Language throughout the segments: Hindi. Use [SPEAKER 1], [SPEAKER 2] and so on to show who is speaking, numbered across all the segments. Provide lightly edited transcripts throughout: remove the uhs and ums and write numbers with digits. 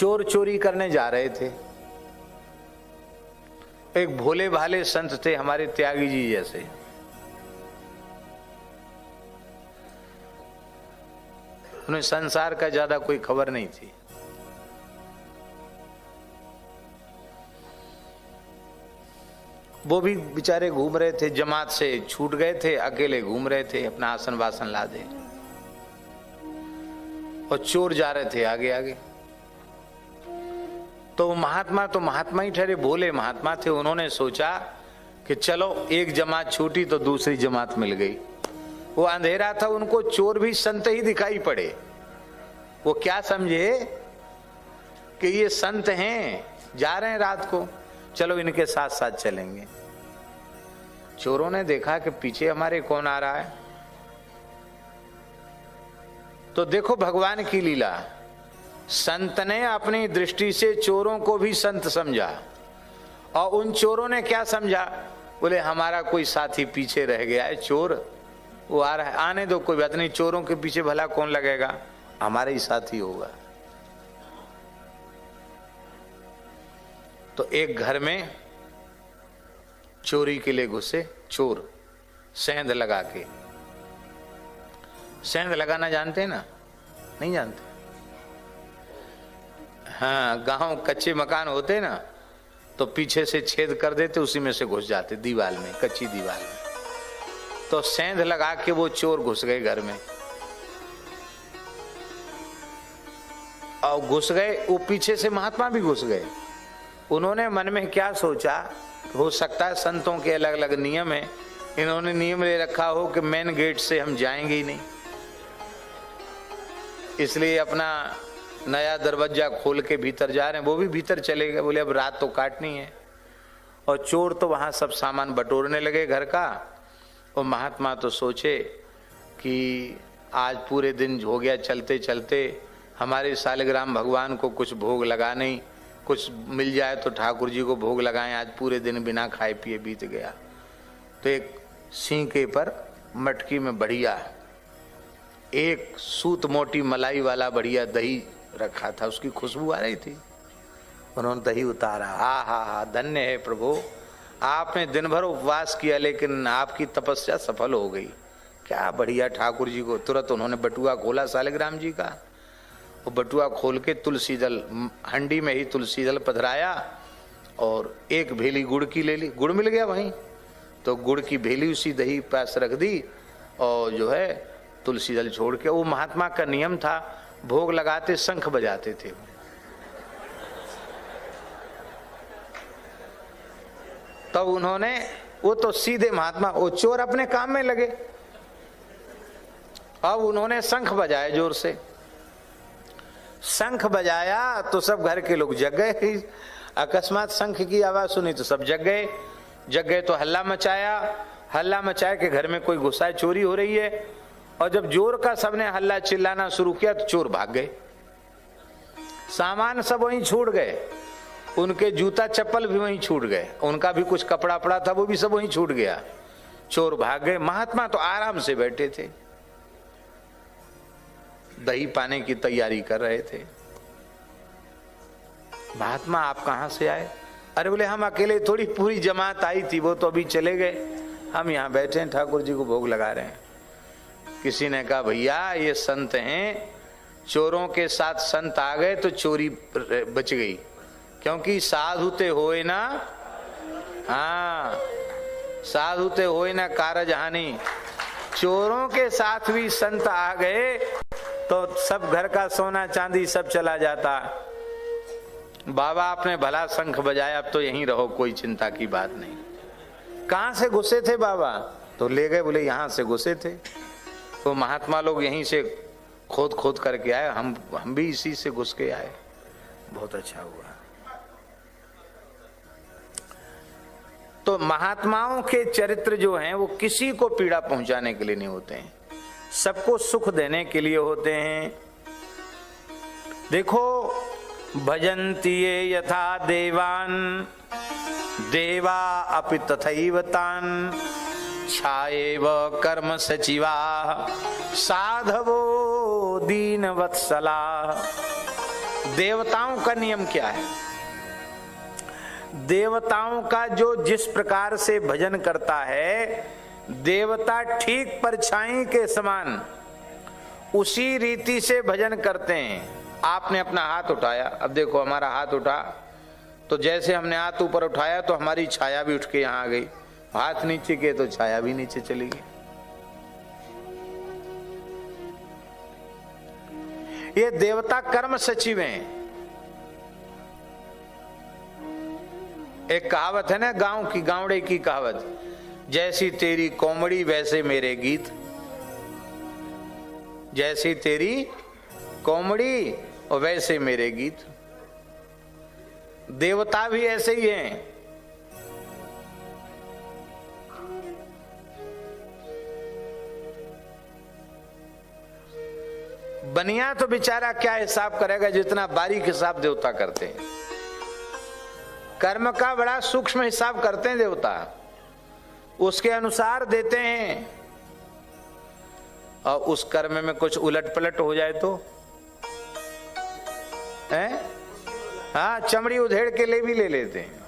[SPEAKER 1] चोर चोरी करने जा रहे थे। एक भोले भाले संत थे हमारे त्यागी जी जैसे, उन्हें संसार का ज्यादा कोई खबर नहीं थी। वो भी बेचारे घूम रहे थे, जमात से छूट गए थे, अकेले घूम रहे थे, अपना आसन वासन लादे, और चोर जा रहे थे आगे आगे। तो महात्मा ही ठहरे, भोले महात्मा थे। उन्होंने सोचा कि चलो एक जमात छूटी तो दूसरी जमात मिल गई। वो अंधेरा था, उनको चोर भी संत ही दिखाई पड़े। वो क्या समझे कि ये संत हैं, जा रहे हैं रात को, चलो इनके साथ साथ चलेंगे। चोरों ने देखा कि पीछे हमारे कौन आ रहा है, तो देखो भगवान की लीला। संत ने अपनी दृष्टि से चोरों को भी संत समझा, और उन चोरों ने क्या समझा, बोले हमारा कोई साथी पीछे रह गया है, चोर वो आ रहा है, आने दो, कोई बात नहीं, चोरों के पीछे भला कौन लगेगा, हमारे ही साथी होगा। तो एक घर में चोरी के लिए घुसे चोर, सेंध लगा के। सेंध लगाना जानते हैं ना? नहीं जानते? हाँ, गांव कच्चे मकान होते ना, तो पीछे से छेद कर देते, उसी में से घुस जाते दीवार में, कच्ची दीवार में। तो सेंध लगा के वो चोर घुस गए घर में, और घुस गए, वो पीछे से महात्मा भी घुस गए। उन्होंने मन में क्या सोचा, हो सकता है संतों के अलग अलग नियम है, इन्होंने नियम ले रखा हो कि मेन गेट से हम जाएंगे ही नहीं, इसलिए अपना नया दरवाजा खोल के भीतर जा रहे हैं। वो भी भीतर चले गए, बोले अब रात तो काटनी है। और चोर तो वहां सब सामान बटोरने लगे घर का। और महात्मा तो सोचे कि आज पूरे दिन हो गया चलते चलते, हमारे सालिग्राम भगवान को कुछ भोग लगा नहीं, कुछ मिल जाए तो ठाकुर जी को भोग लगाएं, आज पूरे दिन बिना खाए पिए बीत गया। तो एक सींके पर मटकी में बढ़िया एक सूत मोटी मलाई वाला बढ़िया दही रखा था, उसकी खुशबू आ रही थी। उन्होंने दही उतारा, हा, धन्य है प्रभु, आपने दिन भर उपवास किया लेकिन आपकी तपस्या सफल हो गई। क्या बढ़िया ठाकुर जी को। तुरंत उन्होंने बटुआ खोला सालिग्राम जी का, वो बटुआ खोल के तुलसी दल, हंडी में ही तुलसी दल पधराया, और एक भेली गुड़ की ले ली, गुड़ मिल गया वहीं, तो गुड़ की भेली उसी दही पास रख दी, और जो है तुलसी दल छोड़ के, वो महात्मा का नियम था, भोग लगाते शंख बजाते थे। तब उन्होंने, वो तो सीधे महात्मा, वो चोर अपने काम में लगे। अब उन्होंने शंख बजाया जोर से, शंख बजाया तो सब घर के लोग जग गए। अकस्मात शंख की आवाज सुनी तो सब जग गए तो हल्ला मचाया कि घर में कोई घुसा है, चोरी हो रही है। और जब जोर का सबने हल्ला चिल्लाना शुरू किया तो चोर भाग गए, सामान सब वहीं छूट गए, उनके जूता चप्पल भी वहीं छूट गए, उनका भी कुछ कपड़ा पड़ा था वो भी सब वहीं छूट गया, चोर भाग गए। महात्मा तो आराम से बैठे थे, दही पाने की तैयारी कर रहे थे। महात्मा आप कहां से आए? अरे बोले हम अकेले थोड़ी, पूरी जमात आई थी, वो तो अभी चले गए, हम यहाँ बैठे हैं, ठाकुर जी को भोग लगा रहे हैं। किसी ने कहा भैया ये संत हैं, चोरों के साथ संत आ गए तो चोरी बच गई, क्योंकि साधुते होए ना, हाँ साधुते होए ना कारज हानि, चोरों के साथ भी संत आ गए तो सब घर का सोना चांदी सब चला जाता। बाबा आपने भला शंख बजाया, अब तो यहीं रहो, कोई चिंता की बात नहीं। कहां से घुसे थे बाबा? तो ले गए, बोले यहां से घुसे थे। तो महात्मा लोग यहीं से खोद करके आए, हम भी इसी से घुस के आए। बहुत अच्छा हुआ। तो महात्माओं के चरित्र जो हैं वो किसी को पीड़ा पहुंचाने के लिए नहीं होते हैं, सबको सुख देने के लिए होते हैं। देखो, भजन्ति ये यथा देवान देवा अपि तथैव तान्, छाएव कर्म सचिवा साधवो दीन वत्सला। देवताओं का नियम क्या है? देवताओं का जो जिस प्रकार से भजन करता है, देवता ठीक परछाई के समान उसी रीति से भजन करते हैं। आपने अपना हाथ उठाया, अब देखो हमारा हाथ उठा तो जैसे हमने हाथ ऊपर उठाया तो हमारी छाया भी उठ के यहां आ गई, हाथ नीचे किए तो छाया भी नीचे चली गई। ये देवता कर्म सचिव हैं। एक कहावत है ना गांव की, गावड़े की कहावत, जैसी तेरी कोमड़ी वैसे मेरे गीत। जैसी तेरी कोमड़ी और वैसे मेरे गीत। देवता भी ऐसे ही हैं। बनिया तो बेचारा क्या हिसाब करेगा, जितना बारीक हिसाब देवता करते हैं। कर्म का बड़ा सूक्ष्म हिसाब करते हैं देवता, उसके अनुसार देते हैं। और उस कर्म में कुछ उलट पलट हो जाए तो है, हाँ, चमड़ी उधेड़ के ले भी ले लेते हैं।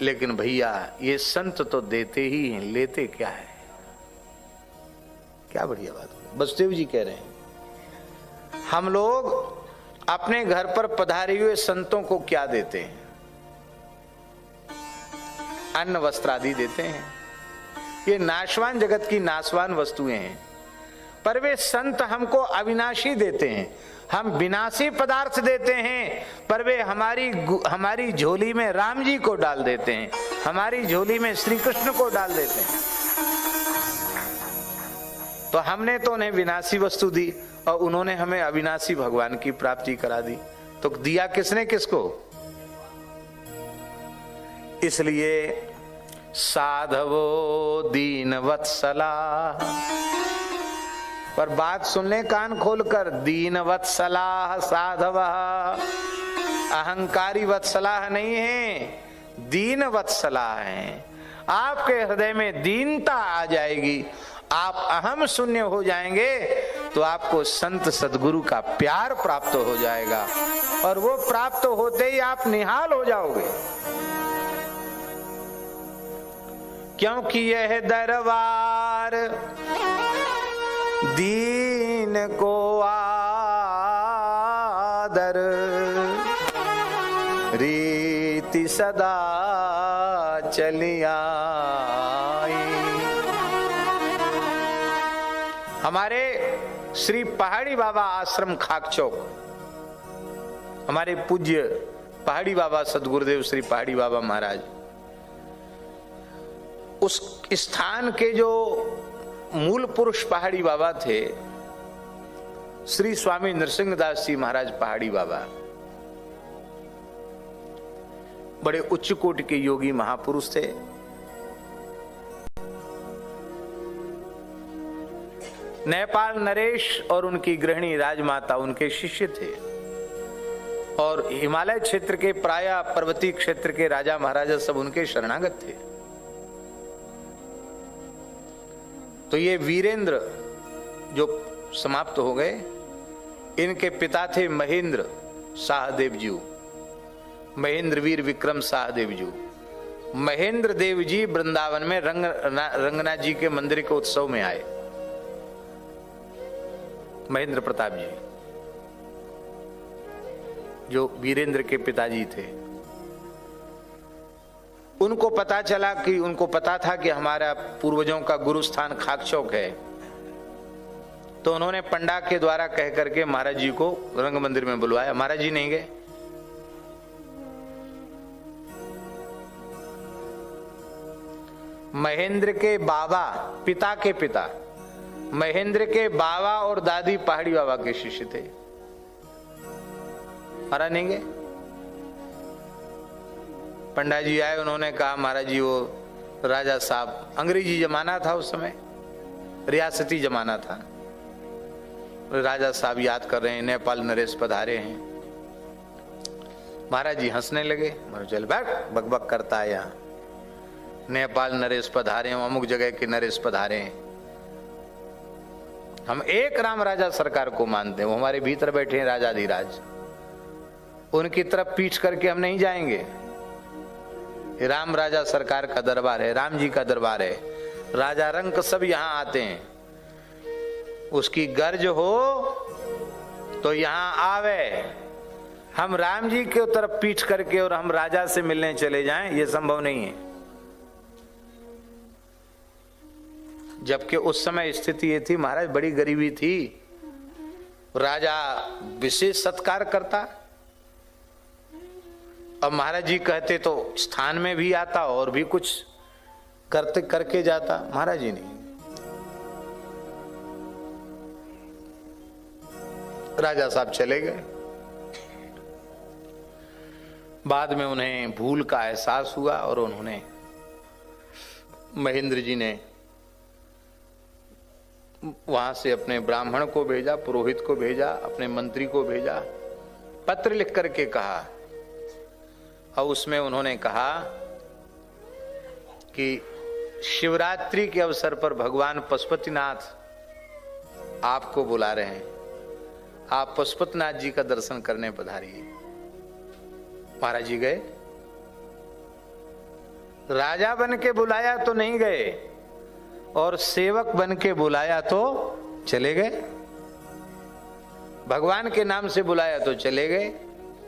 [SPEAKER 1] लेकिन भैया ये संत तो देते ही हैं, लेते क्या है? क्या बढ़िया बात। बसदेव जी कह रहे हैं, हम लोग अपने घर पर पधारे हुए संतों को क्या देते हैं? अन्न वस्त्र आदि देते हैं। ये नाशवान जगत की नाशवान वस्तुएं हैं, पर वे संत हमको अविनाशी देते हैं। हम विनाशी पदार्थ देते हैं, पर वे हमारी झोली में राम जी को डाल देते हैं, हमारी झोली में श्री कृष्ण को डाल देते हैं। तो हमने तो उन्हें विनाशी वस्तु दी और उन्होंने हमें अविनाशी भगवान की प्राप्ति करा दी। तो दिया किसने किसको? इसलिए साधवो दीन वत्सला, पर बात सुन ले कान खोलकर, दीन वत्सला साधव, अहंकारी वत्सला नहीं है, दीन वत्सला है। आपके हृदय में दीनता आ जाएगी, आप अहम शून्य हो जाएंगे, तो आपको संत सदगुरु का प्यार प्राप्त हो जाएगा, और वो प्राप्त होते ही आप निहाल हो जाओगे। क्योंकि यह दरबार दीन को आदर रीति सदा चली आई। हमारे श्री पहाड़ी बाबा आश्रम खाकचौक, हमारे पूज्य पहाड़ी बाबा सदगुरुदेव श्री पहाड़ी बाबा महाराज, उस स्थान के जो मूल पुरुष पहाड़ी बाबा थे, श्री स्वामी नृसिंहदास जी महाराज पहाड़ी बाबा, बड़े उच्च कोटि के योगी महापुरुष थे। नेपाल नरेश और उनकी गृहिणी राजमाता उनके शिष्य थे, और हिमालय क्षेत्र के प्राय पर्वतीय क्षेत्र के राजा महाराजा सब उनके शरणागत थे। तो ये वीरेंद्र जो समाप्त हो गए, इनके पिता थे महेंद्र शाहदेव जी, महेंद्र वीर विक्रम शाहदेव जी। महेंद्र देव जी वृंदावन में रंगनाथ जी के मंदिर के उत्सव में आए। महेंद्र प्रताप जी जो वीरेंद्र के पिताजी थे, उनको पता चला कि, उनको पता था कि हमारा पूर्वजों का गुरु स्थान खाकचौक है, तो उन्होंने पंडा के द्वारा कह करके महाराज जी को रंग मंदिर में बुलवाया। महाराज जी नहीं गए। महेंद्र के बाबा, पिता के पिता, महेंद्र के बाबा और दादी पहाड़ी बाबा के शिष्य थे। महाराज नहीं गए। पंडा जी आए, उन्होंने कहा महाराज जी वो राजा साहब, अंग्रेजी जमाना था उस समय, रियासती जमाना था, राजा साहब याद कर रहे हैं, नेपाल नरेश पधारे हैं। महाराज जी हंसने लगे। चल बैठ, बकबक करता है यहाँ, नेपाल नरेश पधारे हैं, अमुक जगह के नरेश पधारे हैं। हम एक राम राजा सरकार को मानते हैं, वो हमारे भीतर बैठे हैं राजाधिराज, उनकी तरफ पीठ करके हम नहीं जाएंगे। राम राजा सरकार का दरबार है, राम जी का दरबार है, राजा रंक सब यहां आते हैं। उसकी गर्ज हो तो यहां आवे। हम राम जी के तरफ पीठ करके और हम राजा से मिलने चले जाएं, ये संभव नहीं है। जबकि उस समय स्थिति ये थी, महाराज बड़ी गरीबी थी, राजा विशेष सत्कार करता, अब महाराज जी कहते तो स्थान में भी आता और भी कुछ करते करके जाता। महाराज जी नहीं, राजा साहब चले गए। बाद में उन्हें भूल का एहसास हुआ और उन्होंने, महेंद्र जी ने वहां से अपने ब्राह्मण को भेजा, पुरोहित को भेजा, अपने मंत्री को भेजा, पत्र लिख करके कहा, और उसमें उन्होंने कहा कि शिवरात्रि के अवसर पर भगवान पशुपतिनाथ आपको बुला रहे हैं, आप पशुपतिनाथ जी का दर्शन करने पधारिए। महाराज जी गए, राजा बन के बुलाया तो नहीं गए और सेवक बन के बुलाया तो चले गए, भगवान के नाम से बुलाया तो चले गए।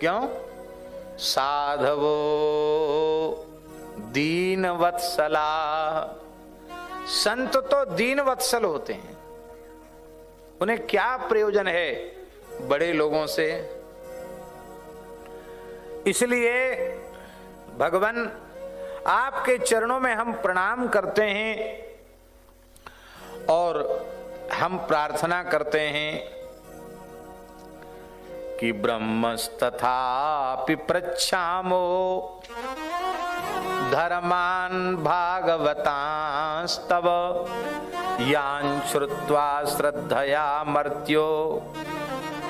[SPEAKER 1] क्यों? साधवो दीन वत्सला, संत तो दीन वत्सल होते हैं, उन्हें क्या प्रयोजन है बड़े लोगों से। इसलिए भगवान आपके चरणों में हम प्रणाम करते हैं और हम प्रार्थना करते हैं कि ब्रह्मस्तथापि पृच्छामो धर्मान भागवतांस्तव यान श्रुत्वा श्रद्धया मर्त्यो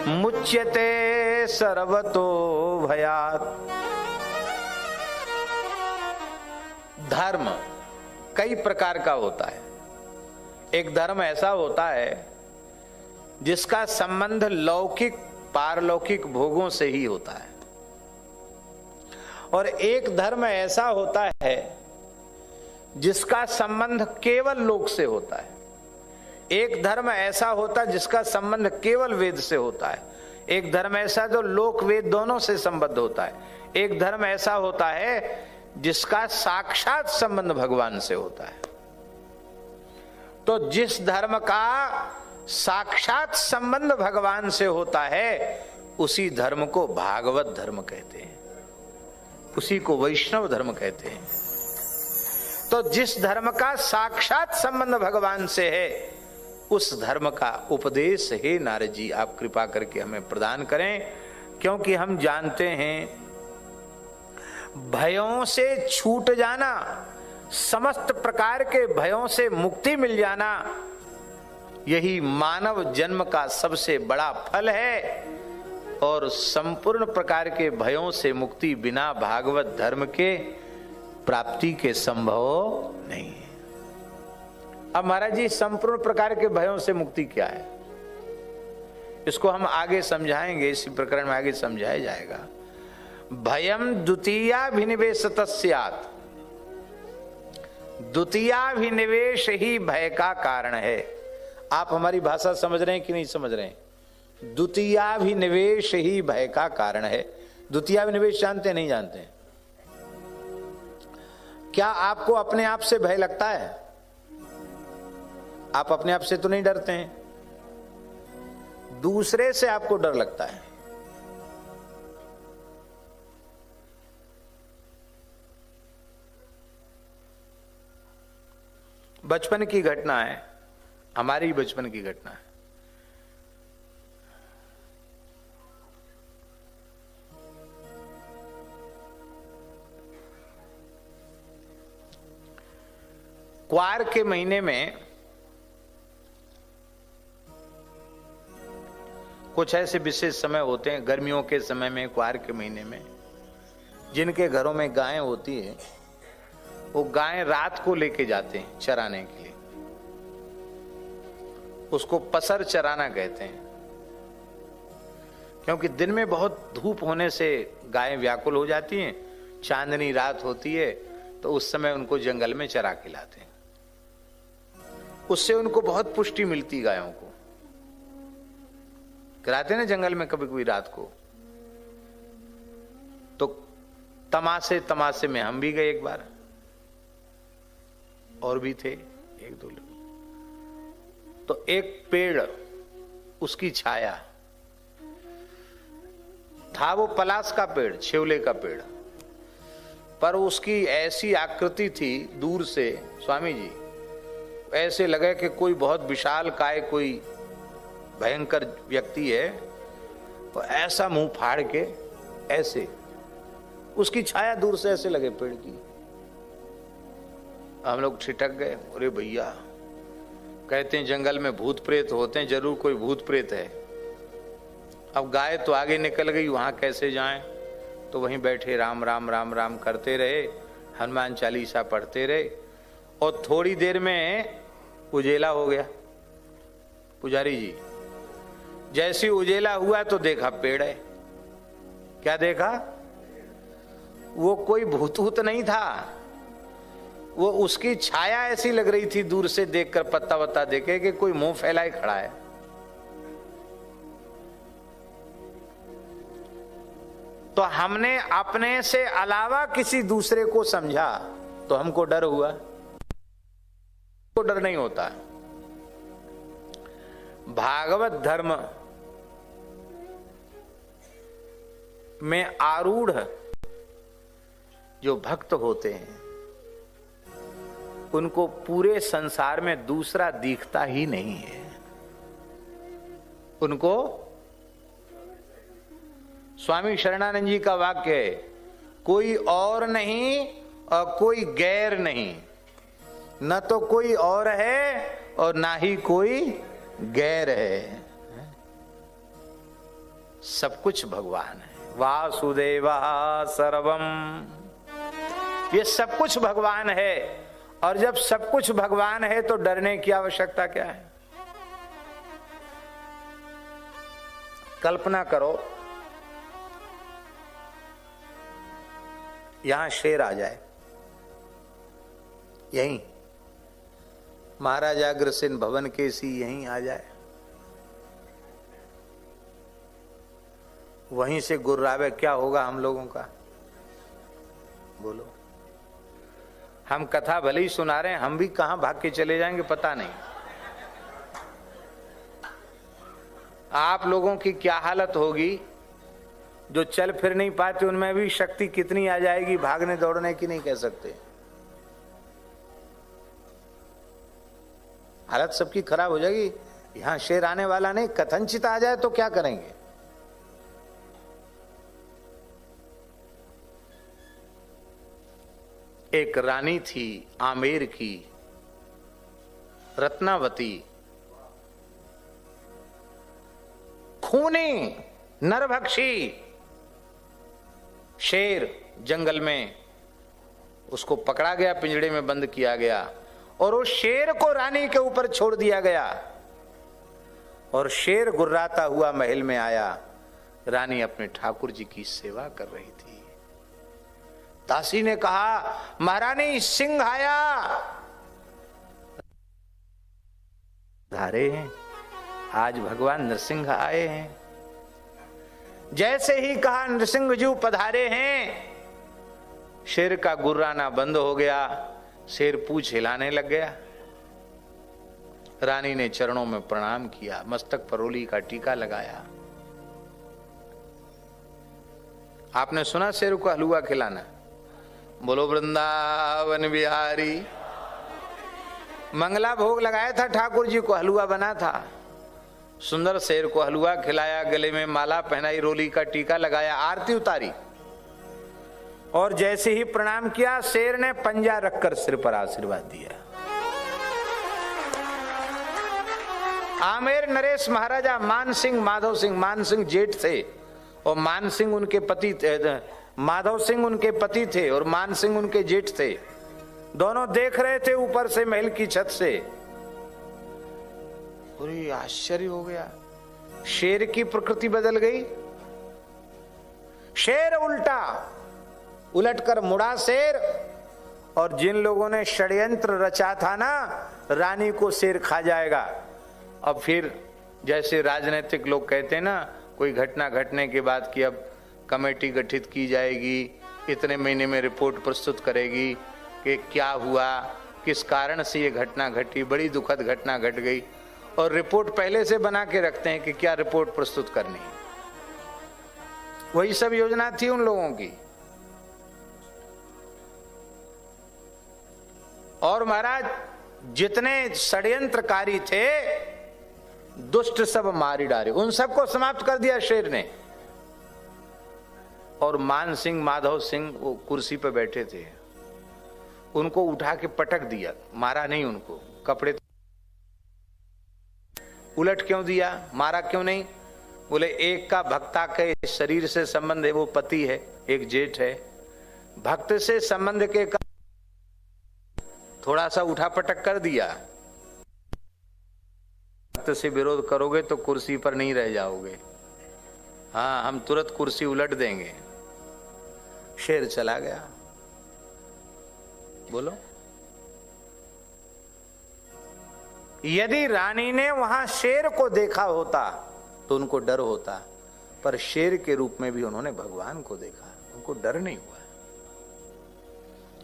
[SPEAKER 1] मुच्यते सर्वतो भयात्। धर्म कई प्रकार का होता है। एक धर्म ऐसा होता है जिसका संबंध लौकिक पारलौकिक भोगों से ही होता है, और एक धर्म ऐसा होता है जिसका संबंध केवल लोक से होता है। एक धर्म ऐसा होता है जिसका संबंध केवल वेद से होता है। एक धर्म ऐसा जो लोक वेद दोनों से संबद्ध होता है। एक धर्म ऐसा होता है जिसका साक्षात संबंध भगवान से होता है। तो जिस धर्म का साक्षात संबंध भगवान से होता है, उसी धर्म को भागवत धर्म कहते हैं, उसी को वैष्णव धर्म कहते हैं। तो जिस धर्म का साक्षात संबंध भगवान से है, उस धर्म का उपदेश हे नारद जी आप कृपा करके हमें प्रदान करें, क्योंकि हम जानते हैं भयों से छूट जाना, समस्त प्रकार के भयों से मुक्ति मिल जाना, यही मानव जन्म का सबसे बड़ा फल है। और संपूर्ण प्रकार के भयों से मुक्ति बिना भागवत धर्म के प्राप्ति के संभव नहीं है। अब महाराज जी संपूर्ण प्रकार के भयों से मुक्ति क्या है, इसको हम आगे समझाएंगे, इसी प्रकरण में आगे समझाया जाएगा। भयम द्वितीयाभिनिवेशतः स्यात्, द्वितीयाभिनिवेश ही भय का कारण है। आप हमारी भाषा समझ रहे हैं कि नहीं समझ रहे हैं? द्वितीयाभिनिवेश ही भय का कारण है। द्वितीयाभिनिवेश जानते नहीं जानते? क्या आपको अपने आप से भय लगता है? आप अपने आप से तो नहीं डरते हैं, दूसरे से आपको डर लगता है। बचपन की घटना है, हमारी बचपन की घटना है। क्वार के महीने में कुछ ऐसे विशेष समय होते हैं, गर्मियों के समय में, क्वार के महीने में, जिनके घरों में गायें होती है, वो गायें रात को लेके जाते हैं चराने के लिए। उसको पसर चराना कहते हैं, क्योंकि दिन में बहुत धूप होने से गायें व्याकुल हो जाती हैं, चांदनी रात होती है तो उस समय उनको जंगल में चरा खिलाते हैं, उससे उनको बहुत पुष्टि मिलती गायों को। कराते ना जंगल में कभी कभी रात को, तो तमाशे तमाशे में हम भी गए एक बार, और भी थे एक दो लोग। तो एक पेड़, उसकी छाया था, वो पलाश का पेड़, छेवले का पेड़, पर उसकी ऐसी आकृति थी दूर से, स्वामी जी ऐसे लगे कि कोई बहुत विशाल काय, कोई भयंकर व्यक्ति है, तो ऐसा मुंह फाड़ के ऐसे, उसकी छाया दूर से ऐसे लगे पेड़ की। हम लोग ठिठक गए, अरे भैया, कहते हैं जंगल में भूत प्रेत होते हैं, जरूर कोई भूत प्रेत है। अब गाय तो आगे निकल गई, वहां कैसे जाएं? तो वहीं बैठे राम राम राम राम करते रहे, हनुमान चालीसा पढ़ते रहे, और थोड़ी देर में उजेला हो गया। पुजारी जी, जैसी उजेला हुआ तो देखा पेड़ है। क्या देखा? वो कोई भूत नहीं था, वो उसकी छाया ऐसी लग रही थी दूर से देखकर, पत्ता वत्ता देखे कि कोई मुंह फैलाए खड़ा है। तो हमने अपने से अलावा किसी दूसरे को समझा तो हमको डर हुआ। तो डर नहीं होता। भागवत धर्म में आरूढ़ जो भक्त होते हैं उनको पूरे संसार में दूसरा दिखता ही नहीं है। उनको स्वामी शरणानंद जी का वाक्य है, कोई और नहीं और कोई गैर नहीं, न तो कोई और है और ना ही कोई गैर है, सब कुछ भगवान है। वासुदेवा सर्वम, ये सब कुछ भगवान है, और जब सब कुछ भगवान है तो डरने की आवश्यकता क्या है? कल्पना करो, यहां शेर आ जाए, यहीं महाराजा अग्रसेन भवन केसी यहीं आ जाए, वहीं से गुर्रावे, क्या होगा हम लोगों का? बोलो। हम कथा भले ही सुना रहे हैं, हम भी कहां भाग के चले जाएंगे पता नहीं। आप लोगों की क्या हालत होगी, जो चल फिर नहीं पाते, उनमें भी शक्ति कितनी आ जाएगी भागने दौड़ने की, नहीं कह सकते। हालत सबकी खराब हो जाएगी। यहां शेर आने वाला नहीं, कथनचित आ जाए तो क्या करेंगे? एक रानी थी आमेर की, रत्नावती, खूनी नरभक्षी शेर जंगल में उसको पकड़ा गया, पिंजड़े में बंद किया गया, और उस शेर को रानी के ऊपर छोड़ दिया गया, और शेर गुर्राता हुआ महल में आया। रानी अपने ठाकुर जी की सेवा कर रही थी। दासी ने कहा, महारानी सिंह आया। धारे हैं, आज भगवान नरसिंह आए हैं। जैसे ही कहा नरसिंह जी पधारे हैं, शेर का गुर्राना बंद हो गया, शेर पूंछ हिलाने लग गया। रानी ने चरणों में प्रणाम किया, मस्तक पर रोली का टीका लगाया। आपने सुना शेर को हलवा खिलाना? बोलो वृंदावन बिहारी। मंगला भोग लगाया था, ठाकुर जी को हलवा बना था। सुंदर शेर को हलवा खिलाया, गले में माला पहनाई, रोली का टीका लगाया, आरती उतारी, और जैसे ही प्रणाम किया, शेर ने पंजा रखकर सिर पर आशीर्वाद दिया। आमेर नरेश महाराजा मान सिंह, माधव सिंह, मान सिंह जेठ थे और मान सिंह उनके पति थे, माधव सिंह उनके पति थे और मान सिंह उनके जेठ थे। दोनों देख रहे थे ऊपर से महल की छत से। पूरी आश्चर्य हो गया, शेर की प्रकृति बदल गई। शेर उल्टा, उलटकर मुड़ा शेर, और जिन लोगों ने षड्यंत्र रचा था ना, रानी को शेर खा जाएगा। अब फिर जैसे राजनीतिक लोग कहते हैं ना, कोई घटना घटने के बाद कि अब कमेटी गठित की जाएगी, इतने महीने में रिपोर्ट प्रस्तुत करेगी कि क्या हुआ, किस कारण से ये घटना घटी, बड़ी दुखद घटना घट गई, और रिपोर्ट पहले से बना के रखते हैं कि क्या रिपोर्ट प्रस्तुत करनी है। वही सब योजना थी उन लोगों की। और महाराज जितने षड्यंत्रकारी थे, दुष्ट सब मारी डाले, उन सबको समाप्त कर दिया शेर ने। और मान सिंह, माधव सिंह वो कुर्सी पर बैठे थे, उनको उठा के पटक दिया, मारा नहीं उनको, कपड़े उलट क्यों दिया, मारा क्यों नहीं? बोले एक का भक्ता के शरीर से संबंध है, वो पति है, एक जेठ है, भक्त से संबंध के का थोड़ा सा उठा पटक कर दिया। भक्त से विरोध करोगे तो कुर्सी पर नहीं रह जाओगे। हाँ, हम तुरंत कुर्सी उलट देंगे। शेर चला गया। बोलो, यदि रानी ने वहां शेर को देखा होता तो उनको डर होता, पर शेर के रूप में भी उन्होंने भगवान को देखा, उनको डर नहीं हुआ।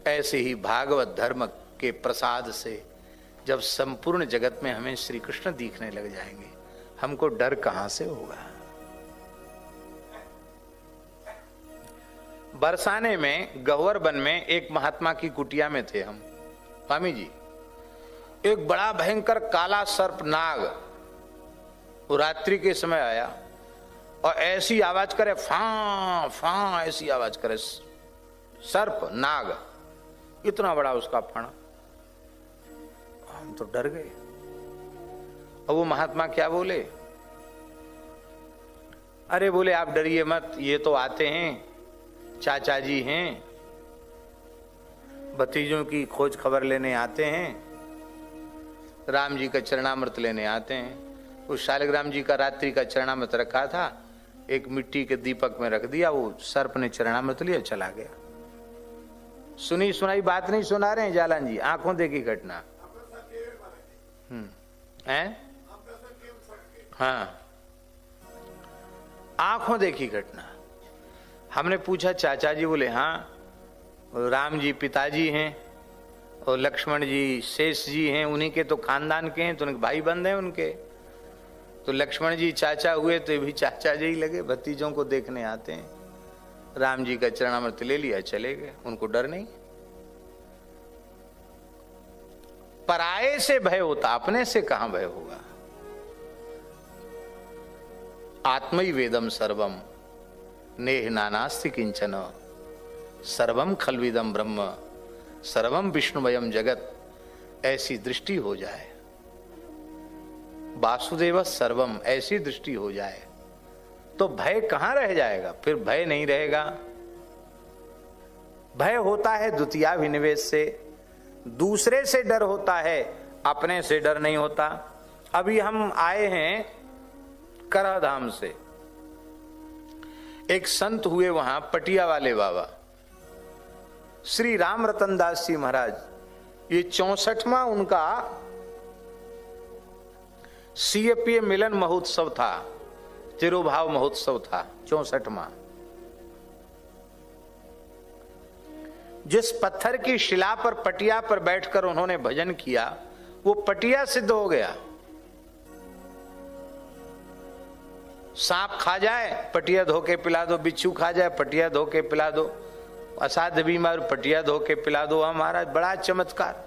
[SPEAKER 1] ऐसे ही भागवत धर्म के प्रसाद से जब संपूर्ण जगत में हमें श्री कृष्ण दिखने लग जाएंगे, हमको डर कहां से होगा। बरसाने में गह्वर वन में एक महात्मा की कुटिया में थे हम, स्वामी जी। एक बड़ा भयंकर काला सर्प नाग वो रात्रि के समय आया और ऐसी आवाज करे, फां फां ऐसी आवाज करे, सर्प नाग, इतना बड़ा उसका फण। हम तो डर गए। और वो महात्मा क्या बोले? अरे बोले आप डरिए मत, ये तो आते हैं, चाचा जी हैं, भतीजों की खोज खबर लेने आते हैं, राम जी का चरणामृत लेने आते हैं। उस शालिग्राम जी का रात्रि का चरणामृत रखा था, एक मिट्टी के दीपक में रख दिया, वो सर्प ने चरणामृत लिया, चला गया। सुनी सुनाई बात नहीं सुना रहे हैं जालन जी, आंखों देखी घटना है। हाँ, आंखों देखी घटना। हमने पूछा चाचा जी? बोले हाँ, राम जी पिताजी हैं और लक्ष्मण जी शेष जी हैं, उन्हीं के तो खानदान के हैं, तो उनके भाई बंद हैं उनके। तो लक्ष्मण जी चाचा हुए तो ये भी चाचा जी ही लगे, भतीजों को देखने आते हैं। राम जी का चरणामृत ले लिया, चले गए, उनको डर नहीं। पराये से भय होता, अपने से कहां भय होगा। आत्मै वेदम सर्वम नेह नानास्ति किंचन सर्वम खलविदम ब्रह्म सर्वम विष्णुमयम जगत, ऐसी दृष्टि हो जाए, वासुदेव सर्वम ऐसी दृष्टि हो जाए तो भय कहां रह जाएगा। फिर भय नहीं रहेगा। भय होता है द्वितीयाभिनिवेश से, दूसरे से डर होता है, अपने से डर नहीं होता। अभी हम आए हैं कराधाम से, एक संत हुए वहां पटिया वाले बाबा श्री राम रतन दास जी महाराज। ये 64वां उनका CFA मिलन महोत्सव था, तिरुभाव महोत्सव था 64वां। जिस पत्थर की शिला पर पटिया पर बैठकर उन्होंने भजन किया, वो पटिया सिद्ध हो गया। सांप खा जाए पटिया धो के पिला दो, बिच्छू खा जाए पटिया धो के पिला दो, असाध्य बीमार पटिया धो के पिला दो। हमारा बड़ा चमत्कार,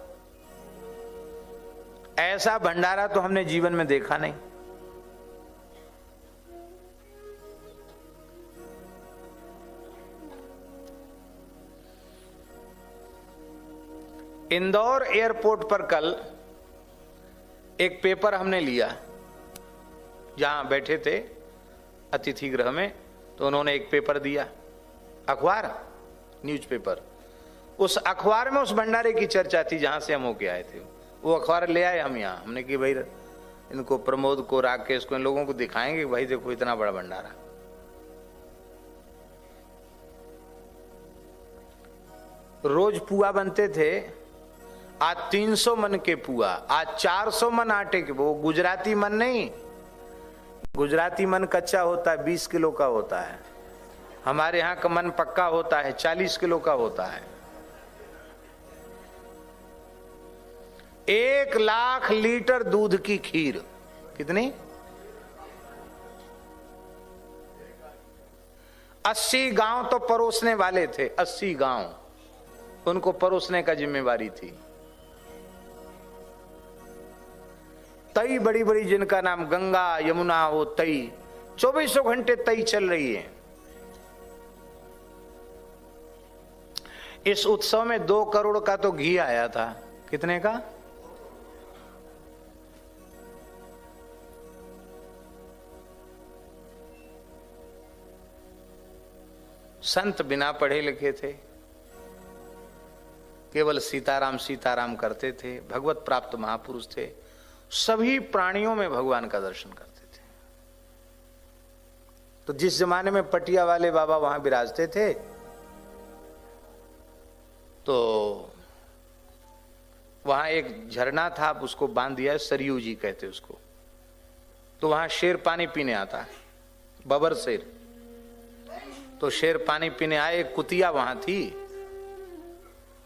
[SPEAKER 1] ऐसा भंडारा तो हमने जीवन में देखा नहीं। इंदौर एयरपोर्ट पर कल एक पेपर हमने लिया, जहां बैठे थे अतिथि गृह में, तो उन्होंने एक पेपर दिया, अखबार, न्यूज़पेपर। उस अखबार में उस भंडारे की चर्चा थी जहां से हम होके आए थे। वो अखबार ले आए हम यहाँ। हमने कि भाई इनको प्रमोद को, राकेश को, इन लोगों को दिखाएंगे भाई देखो इतना बड़ा भंडारा। रोज पुआ बनते थे, आज 300 मन के पुआ, आज 400 मन आटे के। वो गुजराती मन नहीं, गुजराती मन कच्चा होता है, 20 किलो का होता है। हमारे यहाँ का मन पक्का होता है, 40 किलो का होता है। 1 लाख लीटर दूध की खीर, कितनी? 80 गांव तो परोसने वाले थे, 80 गांव, उनको परोसने का जिम्मेवारी थी। तई बड़ी बड़ी, जिनका नाम गंगा यमुना, वो तई 24 घंटे तई चल रही है। इस उत्सव में 2 करोड़ का तो घी आया था। कितने का? संत बिना पढ़े लिखे थे, केवल सीताराम सीताराम करते थे, भगवत प्राप्त महापुरुष थे, सभी प्राणियों में भगवान का दर्शन करते थे। तो जिस जमाने में पटिया वाले बाबा वहां विराजते थे, तो वहां एक झरना था, उसको बांध दिया, सरयू जी कहते उसको। तो वहां शेर पानी पीने आता है, बबर शेर। तो शेर पानी पीने आए, एक कुतिया वहां थी,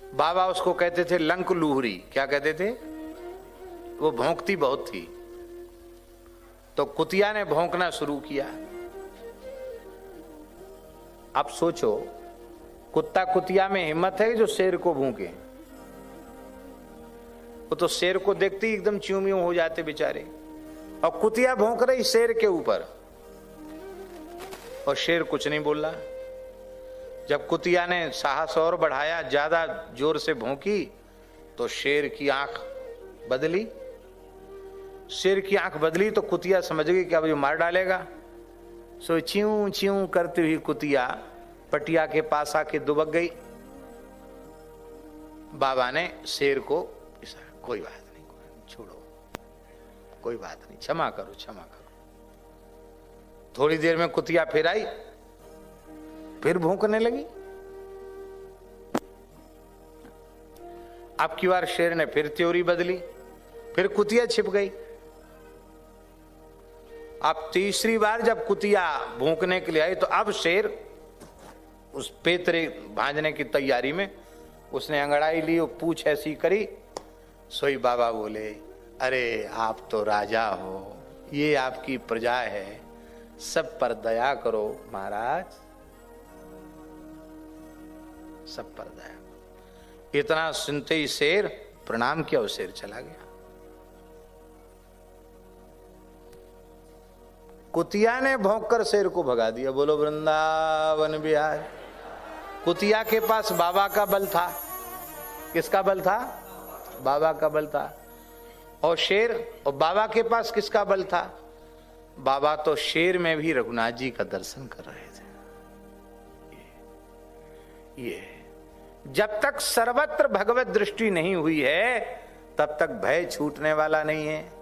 [SPEAKER 1] बाबा उसको कहते थे लंक लूहरी। क्या कहते थे? वो भौंकती बहुत थी। तो कुतिया ने भौंकना शुरू किया। अब सोचो, कुत्ता कुतिया में हिम्मत है जो शेर को भूखे? वो तो शेर को देखते ही एकदम च्यूम्यूं हो जाते बेचारे, और कुतिया भौंक रही शेर के ऊपर, और शेर कुछ नहीं बोल रहा। जब कुतिया ने साहस और बढ़ाया, ज्यादा जोर से भौंकी, तो शेर की आंख बदली। शेर की आंख बदली तो कुतिया समझ गई कि अब ये मार डालेगा। सो च्यूं च्यूं करती हुई कुतिया पटिया के पास आके दुबक गई। बाबा ने शेर को, कोई बात नहीं, छोड़ो, कोई बात नहीं, क्षमा करो, क्षमा करो। थोड़ी देर में कुतिया फिर आई, फिर भौंकने लगी। अब की बार शेर ने फिर त्योरी बदली, फिर कुतिया छिप गई। अब तीसरी बार जब कुतिया भौंकने के लिए आई, तो अब शेर उस पेतरे भांजने की तैयारी में उसने अंगड़ाई ली और पूछ ऐसी करी। सोई बाबा बोले, अरे आप तो राजा हो, ये आपकी प्रजा है, सब पर दया करो महाराज, सब पर दया। इतना सुनते ही शेर प्रणाम किया और शेर चला गया। कुतिया ने भौंककर शेर को भगा दिया। बोलो वृंदावन बिहार। कुतिया के पास बाबा का बल था। किसका बल था? बाबा का बल था। और शेर, और बाबा के पास किसका बल था? बाबा तो शेर में भी रघुनाथ जी का दर्शन कर रहे थे। ये जब तक सर्वत्र भगवत दृष्टि नहीं हुई है, तब तक भय छूटने वाला नहीं है।